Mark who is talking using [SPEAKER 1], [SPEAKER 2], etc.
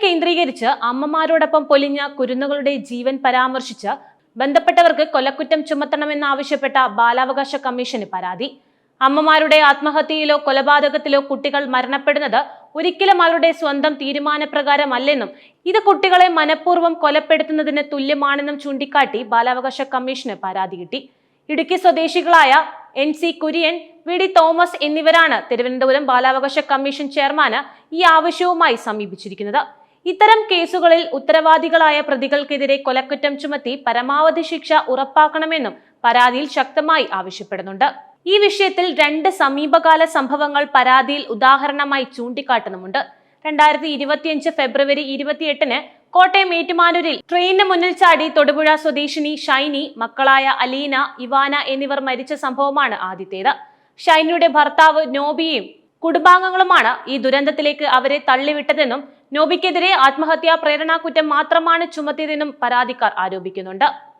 [SPEAKER 1] കേന്ദ്രീകരിച്ച് അമ്മമാരോടൊപ്പം പൊലിഞ്ഞ കുരുന്നുകളുടെ ജീവൻ പരാമർശിച്ച് ബന്ധപ്പെട്ടവർക്ക് കൊലക്കുറ്റം ചുമത്തണമെന്നാവശ്യപ്പെട്ട ബാലാവകാശ കമ്മീഷന് പരാതി. അമ്മമാരുടെ ആത്മഹത്യയിലോ കൊലപാതകത്തിലോ കുട്ടികൾ മരണപ്പെടുന്നത് ഒരിക്കലും അവരുടെ സ്വന്തം തീരുമാനപ്രകാരമല്ലെന്നും ഇത് കുട്ടികളെ മനഃപൂർവ്വം കൊലപ്പെടുത്തുന്നതിന് തുല്യമാണെന്നും ചൂണ്ടിക്കാട്ടി ബാലാവകാശ കമ്മീഷന് പരാതി കിട്ടി. ഇടുക്കി സ്വദേശികളായ NC കുര്യൻ, VD തോമസ് എന്നിവരാണ് തിരുവനന്തപുരം ബാലാവകാശ കമ്മീഷൻ ചെയർമാന് ഈ ആവശ്യവുമായി സമീപിച്ചിരിക്കുന്നത്. ഇത്തരം കേസുകളിൽ ഉത്തരവാദികളായ പ്രതികൾക്കെതിരെ കൊലക്കുറ്റം ചുമത്തി പരമാവധി ശിക്ഷ ഉറപ്പാക്കണമെന്നും പരാതിയിൽ ശക്തമായി ആവശ്യപ്പെടുന്നുണ്ട്. ഈ വിഷയത്തിൽ 2 സമീപകാല സംഭവങ്ങൾ പരാതിയിൽ ഉദാഹരണമായി ചൂണ്ടിക്കാട്ടുന്നുമുണ്ട്. 2025 ഫെബ്രുവരി 28-ന് കോട്ടയം ഏറ്റുമാനൂരിൽ ട്രെയിനിന് മുന്നിൽ ചാടി തൊടുപുഴ സ്വദേശിനി ഷൈനി, മക്കളായ അലീന, ഇവാന എന്നിവർ മരിച്ച സംഭവമാണ് ആദ്യത്തേത്. ഷൈനിയുടെ ഭർത്താവ് നോബിയും കുടുംബാംഗങ്ങളുമാണ് ഈ ദുരന്തത്തിലേക്ക് അവരെ തള്ളിവിട്ടതെന്നും നോബിക്കെതിരെ ആത്മഹത്യാ പ്രേരണാകുറ്റം മാത്രമാണ് ചുമത്തിയതെന്നും പരാതിക്കാർ ആരോപിക്കുന്നുണ്ട്.